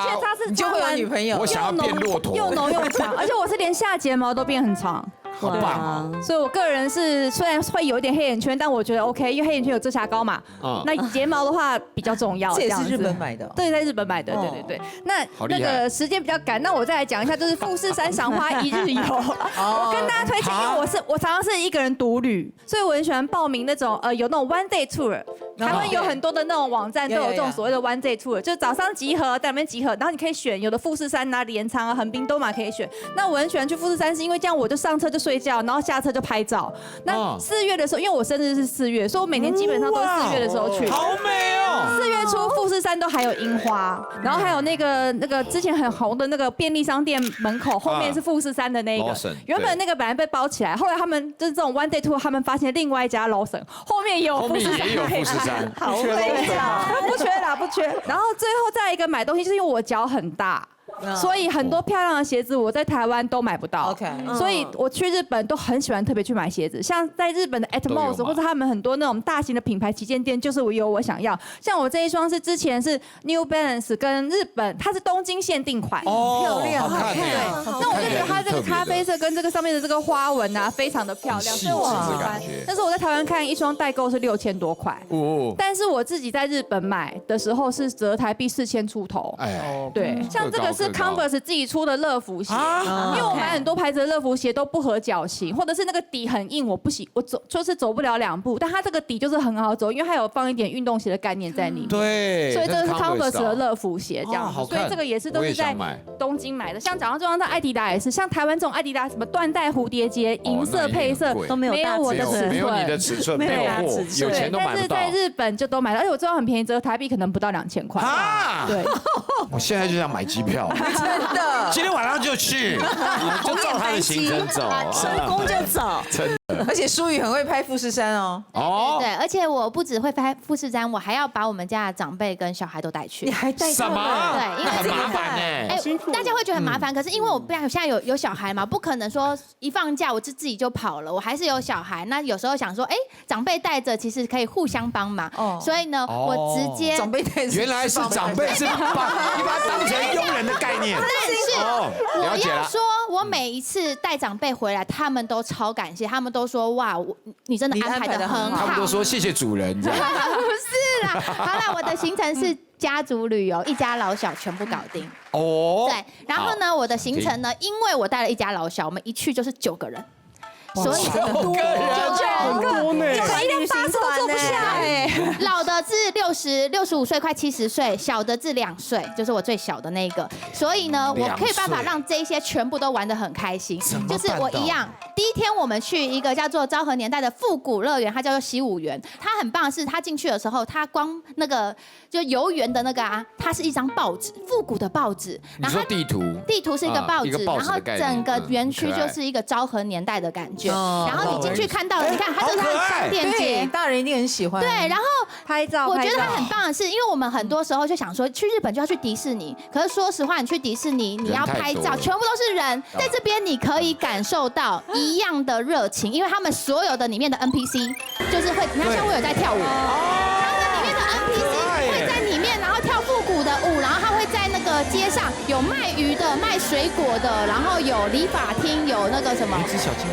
Speaker 1: 你就会有女朋友。
Speaker 2: 我想要变骆驼，
Speaker 6: 又浓又长，而且我是连下睫毛都变很长。
Speaker 2: 好棒哦！
Speaker 6: 所以我个人是虽然会有一点黑眼圈，但我觉得 OK，因为黑眼圈有遮瑕膏嘛。那睫毛的话比较重要。
Speaker 1: 这也是日本买的。
Speaker 6: 对，在日本买的，对。那个时间比较赶，那我再来讲一下，就是富士山赏花一日游。我跟大家推荐，因为我常常是一个人独旅，所以我很喜欢报名那种有那种 one day tour。台湾有很多的那种网站都有这种所谓的 one day tour， 就是早上集合，在那边集合，然后你可以选有的富士山啊、镰仓啊、横滨都嘛可以选。那我很喜欢去富士山，是因为这样我就上车就睡觉，然后下车就拍照。那4月的时候，因为我生日是4月，所以我每年基本上都是4月的时候去。
Speaker 2: 好美哦
Speaker 6: ！4月初富士山都还有樱花，然后还有那个之前很红的那个便利商店门口后面是富士山的那个，原本那个本来被包起来，后来他们就是这种 one day tour， 他们发现另外一家 Lawson 后面也有富士山。
Speaker 2: 好
Speaker 6: 不缺。然后最后再一个买东西，就是因为我脚很大。所以很多漂亮的鞋子我在台湾都买不到。
Speaker 1: OK，
Speaker 6: 所以我去日本都很喜欢特别去買鞋子，像在日本的 Atmos 或者他们很多那种大型的品牌旗舰店，就是我想要。像我这一双是之前是 New Balance 跟日本，它是东京限定款，
Speaker 1: 漂亮，
Speaker 2: 好看。
Speaker 6: 对，那我就觉得它这个咖啡色跟这个上面的这个花纹啊，非常的漂亮，所以我很喜欢。但是我在台湾看一双代购是6000多块，但是我自己在日本买的时候是折台币4000出头。哎，对，像这个是 Converse 自己出的乐福鞋，因为我买很多牌子的乐福鞋都不合脚型，或者是那个底很硬，我不行，我就是走不了2步。但它这个底就是很好走，因为它有放一点运动鞋的概念在里面。
Speaker 2: 对，
Speaker 6: 所以这个是 Converse 的乐福鞋这样子，所以这个也是都是在东京买的。像早上这双在艾迪达也是，像台湾这种艾迪达什么缎带蝴蝶结、银色配色
Speaker 5: 都没有
Speaker 6: 我的尺寸，
Speaker 2: 没有你的尺寸，没有货，有钱都买不到。
Speaker 6: 但是在日本就都买到，而且我这双很便宜，折台币可能不到2000块。对，
Speaker 2: 我现在就想买机票，
Speaker 1: 真的，
Speaker 2: 今天晚上就去，就照他的行程走，
Speaker 5: 成功就走。
Speaker 1: 而且舒宇很会拍富士山哦。
Speaker 8: 哦，对，而且我不只会拍富士山，我还要把我们家的长辈跟小孩都带去。
Speaker 1: 你还带
Speaker 2: 什么？
Speaker 8: 对，因为
Speaker 2: 很麻烦呢。
Speaker 8: 大家会觉得很麻烦，可是因为我不然现在有小孩嘛，不可能说一放假我就自己就跑了，我还是有小孩。那有时候想说，长辈带着其实可以互相帮忙。所以呢，我直接
Speaker 1: 长辈带着，
Speaker 2: 原来是长辈是把你把它当成佣人的概念。
Speaker 8: 但是我要说，我
Speaker 1: 嗯
Speaker 8: 每一次带长辈回来，他们都超感谢，他们都说哇，你真的安排得很好。
Speaker 2: 他们都说谢谢主人，这样。
Speaker 8: 不是啦，好啦，我的行程是家族旅游，一家老小全部搞定。
Speaker 2: 哦。
Speaker 8: 对，然后呢，我的行程呢，因为我带了一家老小，我们一去就是9个人。所以
Speaker 2: 9个人，
Speaker 4: 很多呢，
Speaker 6: 一辆巴士都坐不下哎。
Speaker 8: 老的至65岁，快70岁，小的至2岁，就是我最小的那个。所以呢，我可以办法让这些全部都玩得很开心。就是我一样，第一天我们去一个叫做昭和年代的复古乐园，它叫做西武园。它很棒的是，它进去的时候，它光那个就游园的那个它是一张报纸，复古的报纸。
Speaker 2: 你说地图？
Speaker 8: 地图是一个报纸，然后整个园区就是一个昭和年代的感觉。然后你进去看到了，你看它就是它的商店街，
Speaker 1: 大人一定很喜欢。
Speaker 8: 对，然后
Speaker 6: 拍照，
Speaker 8: 我觉得它很棒的是，因为我们很多时候就想说去日本就要去迪士尼，可是说实话，你去迪士尼你要拍照，全部都是人，在这边你可以感受到一样的热情，因为他们所有的里面的 NPC 就是会，你看像我有在跳舞，他们里面的 NPC 会在里面，然后跳复古的舞，然后他会在那个街上有卖鱼的、卖水果的，然后有理发厅，有那个什么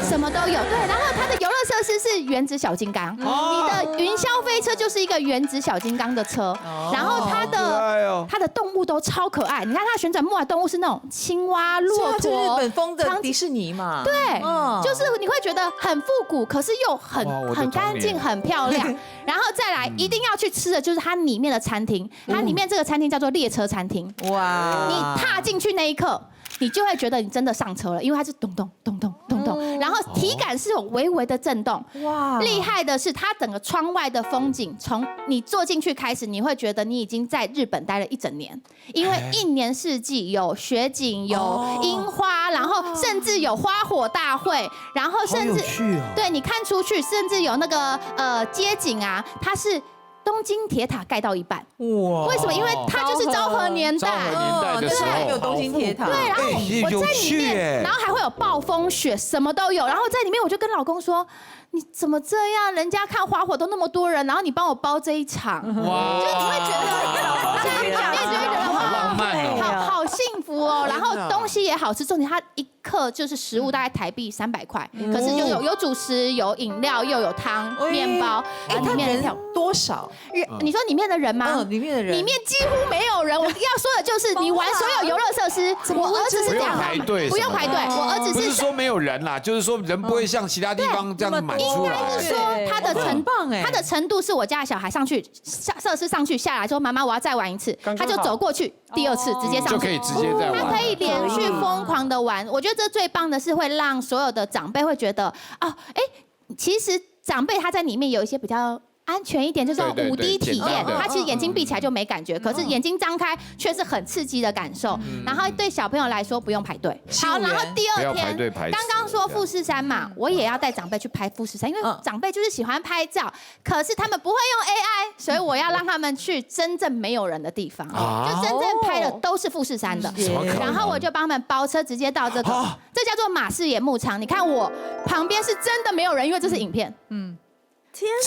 Speaker 8: 什么都有。对，然后它的游乐设施是原子小金刚，你的云霄飞车就是一个原子小金刚的车，然后它的动物都超可爱。你看它的旋转木马动物是那种青蛙、骆驼，
Speaker 1: 日本风的迪士尼嘛。
Speaker 8: 对，就是你会觉得很复古，可是又很干净、很漂亮。然后再来一定要去吃的就是它里面的餐厅，它里面这个餐厅叫做列车餐厅。哇！你踏进去那一刻，你就会觉得你真的上车了，因为它是咚咚咚咚咚咚，然后体感是有微微的震动。哇！厉害的是它整个窗外的风景，从你坐进去开始，你会觉得你已经在日本待了1整年，因为一年四季有雪景、有樱花，然后甚至有花火大会，然后甚至对你看出去，甚至有那个街景啊，它是东京铁塔盖到一半。哇！为什么？因为它就是昭和年代。
Speaker 2: 昭和年代的时候
Speaker 1: 有东京铁塔。
Speaker 8: 对，然后我在里面，然后还会有暴风雪，什么都有。然后在里面，我就跟老公说：“你怎么这样？人家看花火都那么多人，然后你帮我包这一场。”哇！就你会觉得，
Speaker 2: 好浪漫哦，
Speaker 8: 好幸福哦。然后东西也好吃，重点它一克就是食物大概台币300块，可是就有主食、有饮料，又有汤、面包。
Speaker 1: 里面人多少？
Speaker 8: 你说里面的人吗？
Speaker 1: 里面的人，
Speaker 8: 里面几乎没有人。我要说的就是，你玩所有游乐设施，我儿子是这样，不用排队。我儿子
Speaker 2: 不是说没有人啦，就是说人不会像其他地方这样满出来。
Speaker 8: 应该是说他的程度是我家的小孩上去设施上去下来说妈妈我要再玩一次，他就走过去第2次直接上去
Speaker 2: 就可以直接再玩，
Speaker 8: 他可以连续疯狂的玩。我觉得这最棒的是会让所有的长辈会觉得其实长辈他在里面有一些比较安全一点，就是5D 体验，他其实眼睛闭起来就没感觉，可是眼睛张开却是很刺激的感受。然后对小朋友来说不用排队。好，然后第2天，刚刚说富士山嘛，我也要带长辈去拍富士山，因为长辈就是喜欢拍照，可是他们不会用 AI， 所以我要让他们去真正没有人的地方，就真正拍的都是富士山的。然后我就帮他们包车直接到这个，这叫做马士野牧场。你看我旁边是真的没有人，因为这是影片。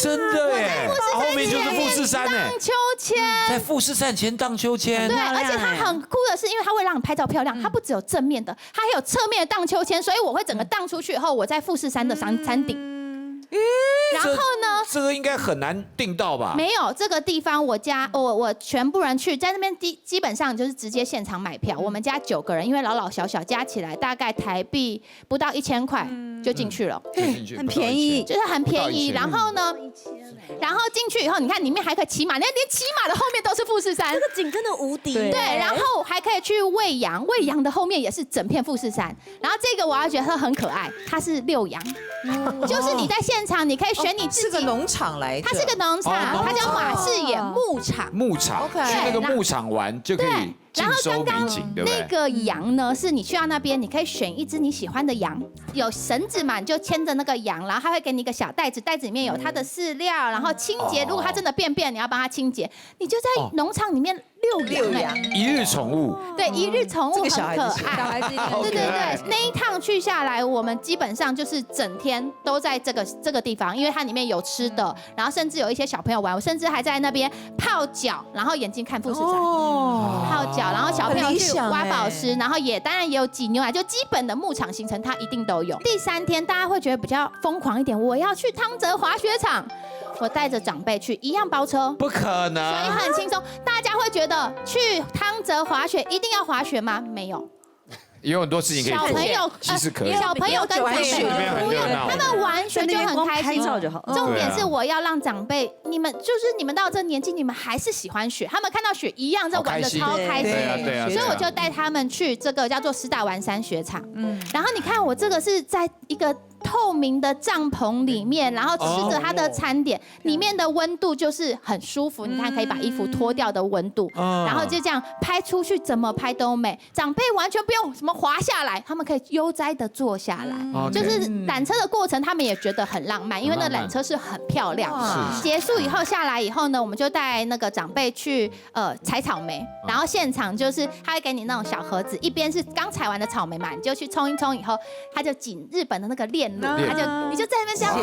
Speaker 2: 真的耶！后面就是富士山
Speaker 8: 荡秋千，
Speaker 2: 在富士山前荡秋千。
Speaker 8: 对，而且它很酷的是，因为它会让你拍照漂亮，它不只有正面的，它还有侧面的荡秋千，所以我会整个荡出去以后，我在富士山的山顶。然后呢？
Speaker 2: 这个应该很难订到吧？
Speaker 8: 没有，这个地方我全部人去，在那边基本上就是直接现场买票。我们家9个人，因为老老小小加起来大概台币不到1000块就进去了，
Speaker 5: 很便宜，
Speaker 8: 就是很便宜。然后呢，然后进去以后，你看里面还可以骑马，连骑马的后面都是富士山，
Speaker 7: 这个景真的无敌。
Speaker 8: 对，然后还可以去喂羊，喂羊的后面也是整片富士山。然后这个我要觉得它很可爱，它是遛羊，就是你在现场你可以选你自己。
Speaker 1: 是个农场来的，
Speaker 8: 它是个农场，它叫马士野牧场。
Speaker 2: 牧场，去那个牧场玩就可以
Speaker 8: 然后刚刚
Speaker 2: 对不对？
Speaker 8: 那个羊呢，是你去到那边，你可以选一只你喜欢的羊，有绳子嘛，你就牵着那个羊，然后他会给你一个小袋子，袋子里面有它的饲料，然后清洁。如果它真的便便，你要帮它清洁，你就在农场里面遛羊。
Speaker 2: 一日宠物。
Speaker 8: 对，一日宠物很可爱。
Speaker 6: 小孩子
Speaker 8: 对对对，那一趟去下来，我们基本上就是整天都在这个地方，因为它里面有吃的，然后甚至有一些小朋友玩，我甚至还在那边泡脚，然后眼睛看富士山，泡脚，然后小朋友去挖宝石，然后当然也有挤牛奶，就基本的牧场行程它一定都有。第3天大家会觉得比较疯狂一点，我要去汤泽滑雪场。我带着长辈去，一样包车，
Speaker 2: 不可能，
Speaker 8: 所以很轻松。大家会觉得去汤泽滑雪一定要滑雪吗？没有。
Speaker 2: 有很多事情可以做，
Speaker 8: 小朋友
Speaker 2: 其实可以。
Speaker 8: 小朋友跟长辈不用，他们玩雪就很开心。重点是我要让长辈，你们到这年纪，你们还是喜欢雪，他们看到雪一样在玩的超开心。
Speaker 2: 对啊。
Speaker 8: 所以我就带他们去这个叫做石打丸山雪场。然后你看我这个是在一个透明的帐篷里面，然后吃着它的餐点，里面的温度就是很舒服。你看可以把衣服脱掉的温度，然后就这样拍出去，怎么拍都美。长辈完全不用什么滑下来，他们可以悠哉的坐下来。就是缆车的过程，他们也觉得很浪漫，因为那缆车是很漂亮。结束以后下来以后呢，我们就带那个长辈去采草莓，然后现场就是他会给你那种小盒子，一边是刚采完的草莓嘛，你就去冲一冲以后，他就挤日本的那个炼乳，你就在那边这样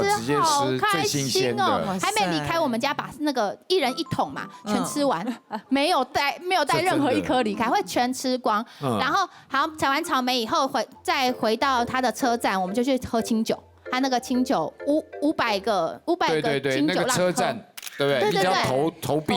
Speaker 8: 吃，好开心哦！还没离开我们家，把那个1人1桶嘛，全吃完，没有带任何一颗离开，会全吃光。然后好采完草莓以后再回到他的车站，我们就去喝清酒，他那个清酒500个清酒让喝。
Speaker 2: 车站对不对？你只要投币，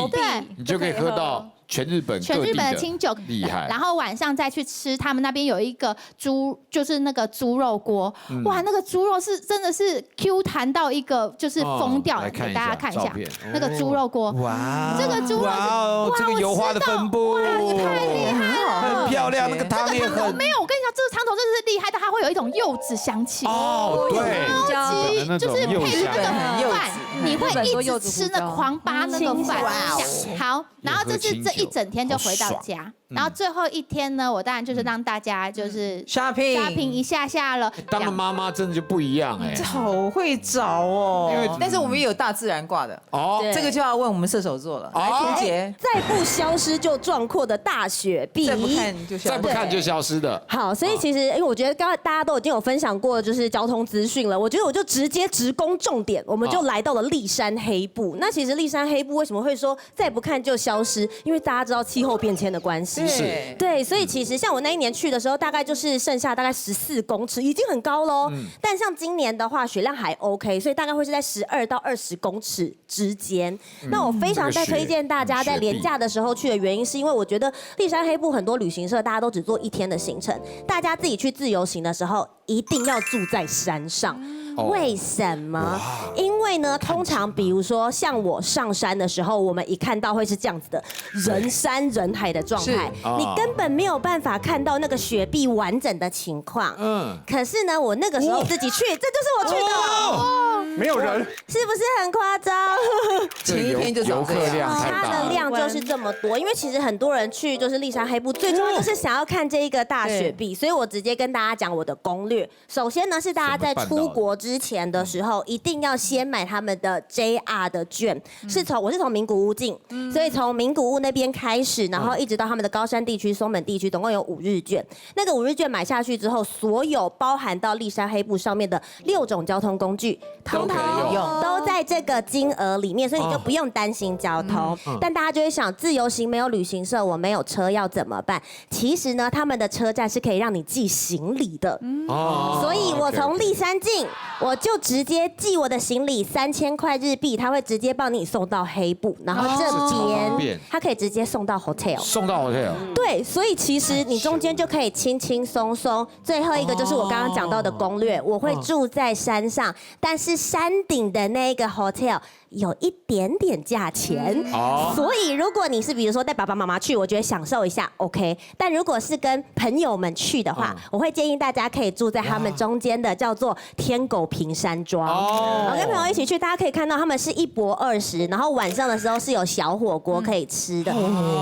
Speaker 2: 你就可以喝到。全日本的
Speaker 8: 清酒
Speaker 2: 厉害，
Speaker 8: 然后晚上再去吃他们那边有一个就是那个猪肉锅，哇，那个猪肉是真的是 Q 弹到一个就是疯掉，给大家看一下那个猪肉锅，哇，这个猪肉哇，
Speaker 2: 这个油花的分布，
Speaker 8: 你太厉害了，
Speaker 2: 很漂亮，那个汤也很
Speaker 8: 没有，我跟你讲，这个汤头真的是厉害到它会有一种柚子香气
Speaker 2: 哦，对，
Speaker 8: 超级就是配那个饭，你会一直吃那狂扒那个饭，好，然后这一整天就回到家，然后最后一天呢，我当然就是让大家就是 shopping 一下了。
Speaker 2: 当了妈妈真的就不一样哎，
Speaker 1: 好会找哦。但是我们也有大自然挂的哦，这个就要问我们射手座了。来，婷姐，
Speaker 7: 再不消失就壮阔的大雪碧，
Speaker 2: 再不看就消失的。
Speaker 7: 好，所以其实因为我觉得刚刚大家都已经有分享过就是交通资讯了，我觉得我就直接直攻重点，我们就来到了立山黑部。那其实立山黑部为什么会说再不看就消失？因为大家知道气候变迁的关系，对，所以其实像我那一年去的时候，大概就是剩下大概14公尺，已经很高喽。但像今年的话，雪量还 OK， 所以大概会是在12到20公尺之间。那我非常推荐大家在连假的时候去的原因，是因为我觉得立山黑部很多旅行社大家都只做1天的行程，大家自己去自由行的时候一定要住在山上。为什么？因为呢，通常比如说像我上山的时候，我们一看到会是这样子的人山人海的状态，你根本没有办法看到那个雪碧完整的情况。可是呢，我那个时候自己去，这就是我去的。
Speaker 4: 没有人，
Speaker 7: 是不是很夸张？
Speaker 1: 前一天就
Speaker 2: 游客量太大，
Speaker 7: 它的量就是这么多。因为其实很多人去就是立山黑部，最重要就是想要看这一个大雪碧，所以我直接跟大家讲我的攻略。首先呢，是大家在出国之前的时候，一定要先买他们的 JR 的券，我是从名古屋进，所以从名古屋那边开始，然后一直到他们的高山地区、松本地区，总共有5日券。那个5日券买下去之后，所有包含到立山黑部上面的6种交通工具，通通都在这个金额里面，所以你就不用担心交通。但大家就会想，自由行没有旅行社，我没有车要怎么办？其实呢，他们的车站是可以让你寄行李的。所以我从立山进，我就直接寄我的行李3000块日币，他会直接帮你送到黑部，然后这边他可以直接送到 hotel。
Speaker 2: 送到 hotel。
Speaker 7: 对，所以其实你中间就可以轻轻松松。最后一个就是我刚刚讲到的攻略，我会住在山上，但是山顶的那个 hotel 有一点点价钱，所以如果你是比如说带爸爸妈妈去，我觉得享受一下 OK。但如果是跟朋友们去的话，我会建议大家可以住在他们中间的叫做天狗平山庄。我跟朋友一起去，大家可以看到他们是1泊20，然后晚上的时候是有小火锅可以吃的。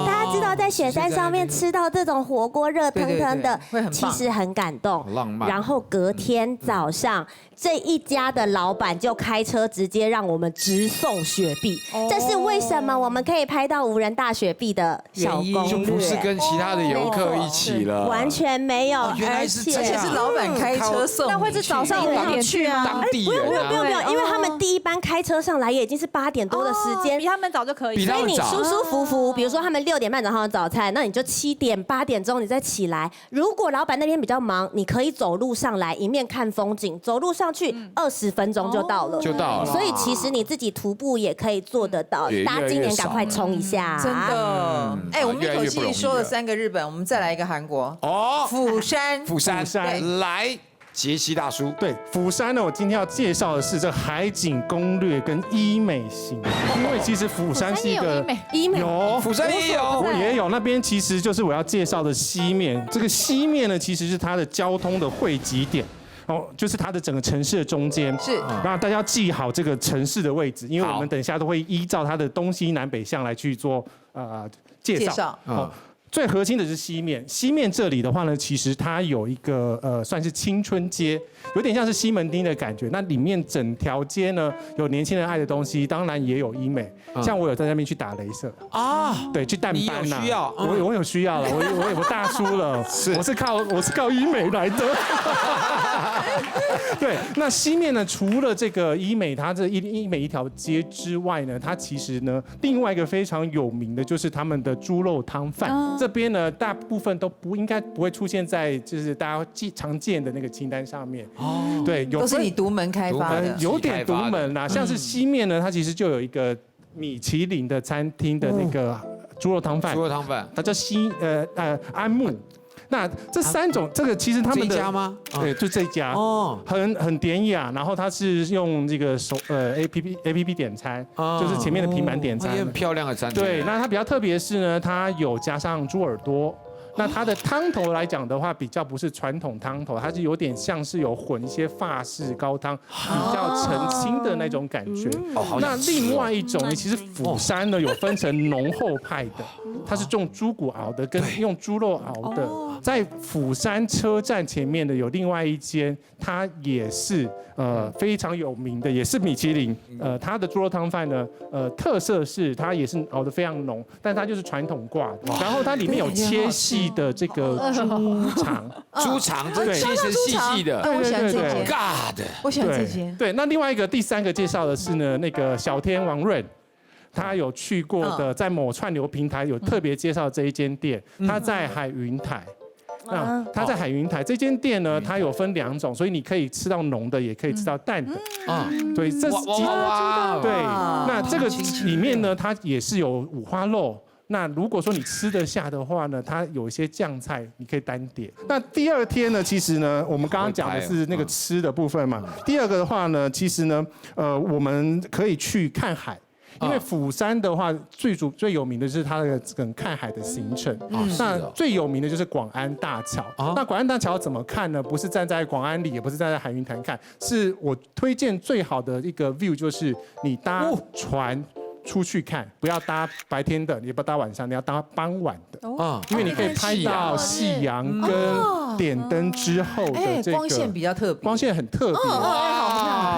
Speaker 7: 大家知道在雪山上面吃到这种火锅热腾腾的，其实很感动，
Speaker 2: 浪漫。
Speaker 7: 然后隔天早上。这一家的老板就开车直接让我们直送雪碧，这是为什么我们可以拍到无人大雪碧的小攻略，
Speaker 2: 就不是跟其他的游客一起了，
Speaker 7: 完全没有，
Speaker 2: 而且
Speaker 1: 是老板开车送，
Speaker 6: 那会是早上5点去啊？
Speaker 2: 当地人
Speaker 7: 不用，因为他们第一班开车上来也已经是8点多的时间，
Speaker 6: 比他们早就可以，
Speaker 7: 所以你舒舒服服，比如说他们6点半早上的早餐，那你就7点8点钟你再起来。如果老板那天比较忙，你可以走路上来，一面看风景，走路上去20分钟就到了，所以其实你自己徒步也可以做得到。大家今年赶快冲一下，
Speaker 1: 真的。哎，我们一口气说了3个日本，我们再来一个韩国。釜山。
Speaker 2: 来。杰西大叔，
Speaker 4: 对，釜山呢，我今天要介绍的是这海景攻略跟医美型，因为其实釜山是一个
Speaker 8: 医美
Speaker 4: 有，
Speaker 2: 釜山也有，
Speaker 4: 我也有，那边其实就是我要介绍的西面，这个西面呢其实是它的交通的汇集点。就是它的整个城市的中间，
Speaker 1: 是，
Speaker 4: 然后大家要记好这个城市的位置，因为我们等一下都会依照它的东西南北向来去做介绍。最核心的是西面，西面这里的话呢，其实它有一个算是青春街，有点像是西门町的感觉。那里面整条街呢有年轻人爱的东西，当然也有医美。像我有在那边去打雷射对，去淡斑呐。
Speaker 2: 你有需要？
Speaker 4: 我有需要了，我大叔了，我是靠医美来的。对，那西面呢，除了这个医美，它这医美一条街之外呢，它其实呢，另外一个非常有名的就是他们的猪肉汤饭。这边呢，大部分都不会出现在就是大家常见的那个清单上面。对，
Speaker 1: 都是你独门开发的，
Speaker 4: 有点独门啦。像是西面呢，它其实就有一个米其林的餐厅的那个猪肉汤饭，它叫安木。那这3种，这个其实他们的
Speaker 2: 这一家吗？
Speaker 4: 对，就这一家很典雅，然后它是用这个APP 点餐，就是前面的平板点餐，
Speaker 2: 也很漂亮的餐厅。
Speaker 4: 对，那它比较特别的是呢，它有加上猪耳朵。那它的汤头来讲的话，比较不是传统汤头，它是有点像是有混一些法式高汤，比较澄清的那种感觉。那另外一种呢，其实釜山呢有分成浓厚派的，它是用猪骨熬的，跟用猪肉熬的。在釜山车站前面的有另外一间，它也是非常有名的，也是米其林。它的猪肉汤饭呢，特色是它也是熬得非常浓，但它就是传统挂的，然后它里面有切细的这个
Speaker 2: 猪肠，这切成细细的。
Speaker 1: 我喜欢这间
Speaker 2: ，God，
Speaker 1: 我喜欢这间。
Speaker 4: 对，那另外一个第3个介绍的是呢，那个小天王润。他有去过的，在某串流平台有特别介绍这一间店，他在海云台。他在海云台这间店呢，它有分2种，所以你可以吃到浓的，也可以吃到淡的。对，这是对。那这个里面呢，它也是有五花肉。那如果说你吃得下的话呢，它有一些酱菜，你可以单点。那第2天呢，其实呢，我们刚刚讲的是那个吃的部分嘛。第2个的话呢，其实呢，我们可以去看海。因为釜山的话，最有名的是它的这个看海的行程。那最有名的就是广安大桥。那广安大桥怎么看呢？不是站在广安里，也不是站在海云台看，是我推荐最好的一个 view， 就是你搭船出去看，不要搭白天的，也不要搭晚上，你要搭傍晚的。因为你可以拍到夕阳跟点灯之后的这个
Speaker 1: 光线比较特别，
Speaker 4: 光线很特别。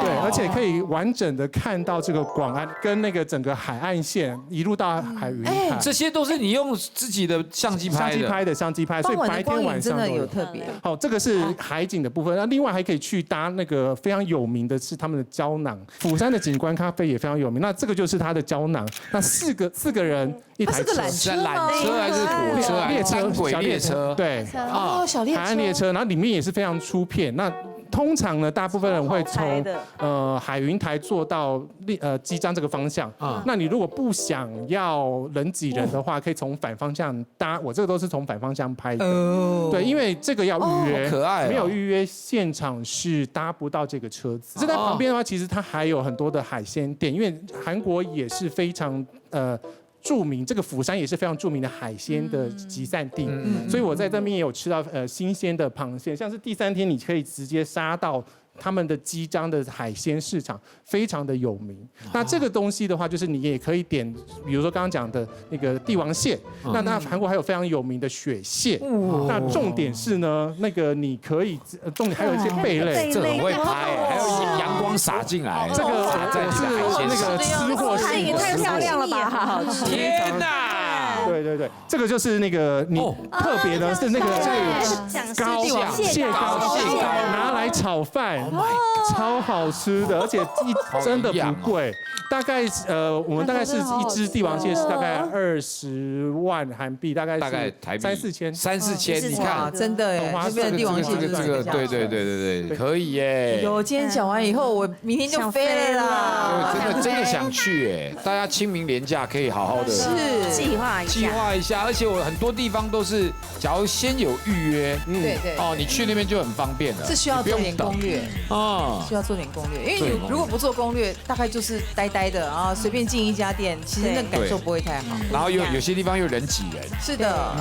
Speaker 4: 对，而且可以完整的看到这个广安跟那个整个海岸线一路到海云台，
Speaker 2: 这些都是你用自己的相机拍的，
Speaker 4: 相机拍，所以白天晚上
Speaker 1: 真的有特别。
Speaker 4: 好，这个是海景的部分。那另外还可以去搭那个非常有名的是他们的胶囊，釜山的景观咖啡也非常有名。那这个就是它的胶囊。那四个人一台车，
Speaker 2: 缆车还是火车？列车，小列车。
Speaker 4: 对，
Speaker 1: 小列车，
Speaker 4: 海岸列车，然后里面也是非常出片。那通常呢，大部分人会从海云台坐到基章这个方向。那你如果不想要人挤人的话，可以从反方向搭。我这个都是从反方向拍的。对，因为这个要预约，
Speaker 2: 可爱，
Speaker 4: 没有预约现场是搭不到这个车子。这在旁边的话，其实它还有很多的海鲜店，因为韩国也是非常著名，这个釜山也是非常著名的海鲜的集散地，所以我在这边也有吃到新鲜的螃蟹，像是第3天你可以直接杀到他们的鸡章的海鲜市场非常的有名。那这个东西的话，就是你也可以点，比如说刚刚讲的那个帝王蟹，那韩国还有非常有名的雪蟹。那重点是呢，那个你可以重点还有一些贝类，
Speaker 2: 这很会拍，还有阳光洒进来，
Speaker 4: 这个是那个吃货系，
Speaker 5: 也太漂亮了吧，好好吃。
Speaker 2: 天哪！
Speaker 4: 对，这个就是那个你特别的是那个膏蟹膏拿来炒饭，超好吃的，而且真的不贵。大概我们大概是一只帝王蟹是大概20万韩币，大概
Speaker 2: 台币
Speaker 4: 3-4千
Speaker 2: ，3-4千，你看
Speaker 1: 真的耶，这边的帝王蟹
Speaker 2: 这个，对，可以耶。
Speaker 1: 有，今天讲完以后，我明天就飞了啦。
Speaker 2: 真的想去哎，大家清明连假可以好好的
Speaker 5: 计划一下，
Speaker 2: 而且我很多地方都是，假如先有预约，
Speaker 1: 对哦，
Speaker 2: 你去那边就很方便了，
Speaker 1: 是需要做点攻略啊，需要做点攻略，因为你如果不做攻略，大概就是呆的啊，随便进一家店，其实那感受不会太好。
Speaker 2: 然后有些地方又人挤人，
Speaker 1: 是的，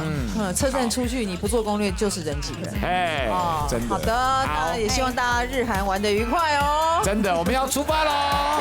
Speaker 1: 车站出去你不做攻略就是人挤人，
Speaker 2: 哎，真的。
Speaker 1: 好的，那也希望大家日韩玩得愉快哦。
Speaker 2: 真的，我们要出发喽。